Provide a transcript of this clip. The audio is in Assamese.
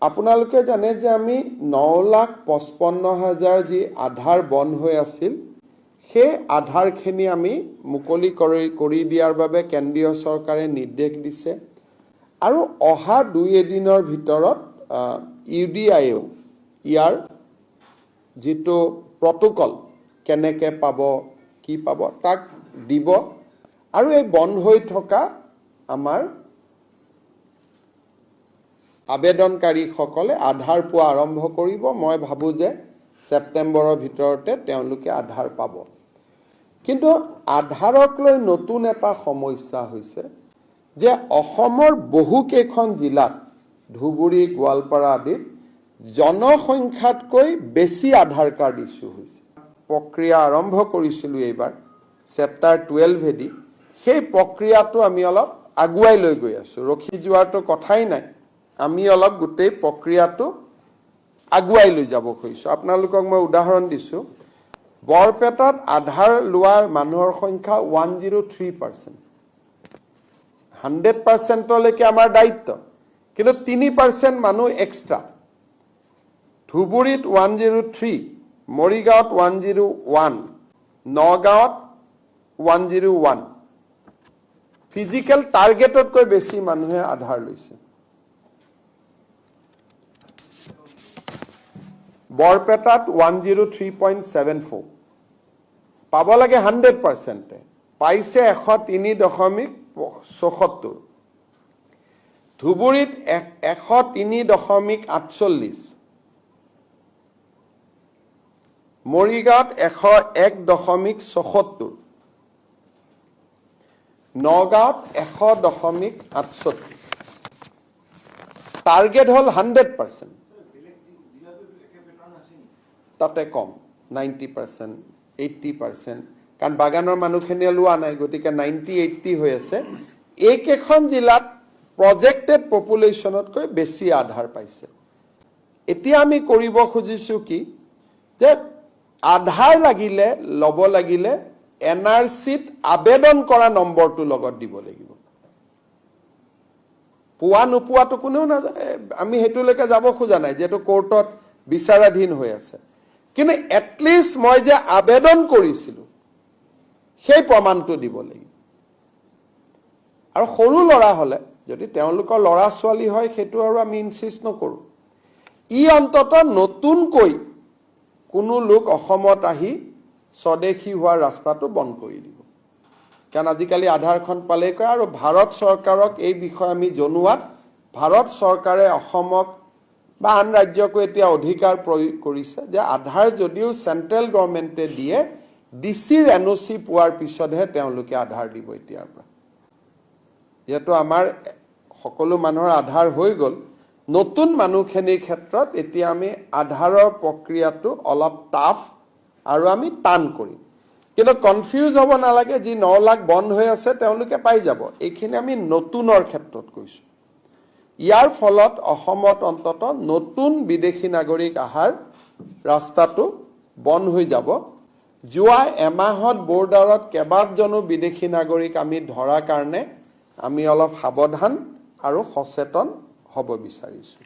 আপোনালোকে জানে যে আমি 9,55,000 যি আধাৰ বন্ধ হৈ আছিল সেই আধাৰখিনি আমি মুকলি কৰি দিয়াৰ বাবে কেন্দ্ৰীয় চৰকাৰে নিৰ্দেশ দিছে আৰু অহা 2 দিনৰ ভিতৰত ইউডিআইও ইয়াৰ যেটো প্ৰটোকল কেনেকে পাব কি পাব তাক দিব আৰু এই বন্ধ হৈ থকা আমাৰ আবেদনকাৰী সকলে আধাৰ পোৱা আৰম্ভ কৰিব মই ভাবো যে সেপ্টেম্বৰৰ ভিতৰতে তেওঁলোকে আধাৰ পাব কিন্তু আধাৰক লৈ নতুন এটা সমস্যা হৈছে যে অসমৰ বহু কেইখন জিলাত ধুবুৰী গোৱালপাৰা আদিত জনসংখ্যাতকৈ বেছি আধাৰ কাৰ্ড ইস্যু হৈছে প্ৰক্ৰিয়া আৰম্ভ কৰিছিল এইবাৰ চেপ্টাৰ 12 এদি সেই প্ৰক্ৰিয়াটো আমি অলপ আগুৱাই লৈ গৈ আছো ৰখি যোৱাটো কথাই নাই আমি অলপ গোটেই প্ৰক্ৰিয়াটো আগুৱাই লৈ যাব খুজিছো আপোনালোকক মই উদাহৰণ দিছো বৰপেটাত আধাৰ লোৱাৰ মানুহৰ সংখ্যা 103% 100% লৈকে আমাৰ দায়িত্ব কিন্তু 3% মানুহ এক্সট্ৰা ধুবুৰীত 103 মৰিগাঁৱত 101 নগাঁৱত 101 ফিজিক্যাল টাৰ্গেটতকৈ বেছি মানুহে আধাৰ লৈছে বৰপেটাত 103.74 পাব লাগে 100% পাইছে 103.74 ধুবুৰীত 103.48 মৰিগাঁৱত 101.74 নগাঁৱত 100.68 টাৰ্গেট হল 100% তাতে কম 90% 80% কাৰণ বাগানৰ মানুহখিনিয়ে লোৱা নাই গতিকে 90-80 হৈ আছে এইকেইখন জিলাত প্ৰজেক্টেড পপুলেশ্যনতকৈ বেছি আধাৰ পাইছে এতিয়া আমি কৰিব খুজিছো কি যে আধাৰ লাগিলে লব লাগিলে এনআৰসিত আবেদন কৰা নম্বৰটো লগত দিব লাগিব পোৱা নোপোৱাটো কোনেও না আমি হেতুলৈকে যাব খোজা নাই যেটো কোৰ্টত বিচাৰাধীন হৈ আছে কিন্তু এটলিষ্ট মই যে আবেদন কৰিছিলো সেই প্ৰমাণটো দিব লাগিব আৰু সৰু লৰা হলে যদি তেওঁলোকৰ লৰা ছোৱালী হয় হেতু আৰু আমি ইনসিষ্ট নকৰো ই অন্তত নতুনকৈ কোনো লোক অসমত আহি স্বদেশী হোৱাৰ ৰাস্তাটো বন্ধ কৰি দিব কাৰণ আজিকালি আধাৰখন পালে কয় আৰু ভাৰত চৰকাৰক এই বিষয় আমি জনোৱাত ভাৰত চৰকাৰে অসমক বা আন ৰাজ্যকো এতিয়া অধিকাৰ প্ৰয়োগ কৰিছে যে আধাৰ যদিও সেন্ট্ৰেল গভৰ্নমেন্টে দিয়ে ডিসিৰ এনওসি পোৱাৰ পিছতহে তেওঁলোকে আধাৰ দিব এতিয়াৰ পৰা যেটো আমাৰ সকলো মানুহৰ আধাৰ হৈ গল নতুন মানুহখিনিৰ ক্ষেত্ৰত এতিয়া আমি আধাৰৰ প্ৰক্ৰিয়াটো অলপ টাফ আৰু আমি টান কৰিম কিন্তু কনফিউজ হ'ব নালাগে যি 9 লাখ বন্ধ হৈ আছে তেওঁলোকে পাই যাব এইখিনি আমি নতুনৰ ক্ষেত্ৰত কৈছো ইয়াৰ ফলত অসমত অন্তত নতুন বিদেশী নাগৰিক আহাৰ ৰাস্তাটো বন্ধ হৈ যাব যোৱা এমাহত বৰ্ডাৰত কেবাজনো বিদেশী নাগৰিক আমি ধৰা কাৰণে আমি অলপ সাৱধান আৰু সচেতন হ'ব বিচাৰিছো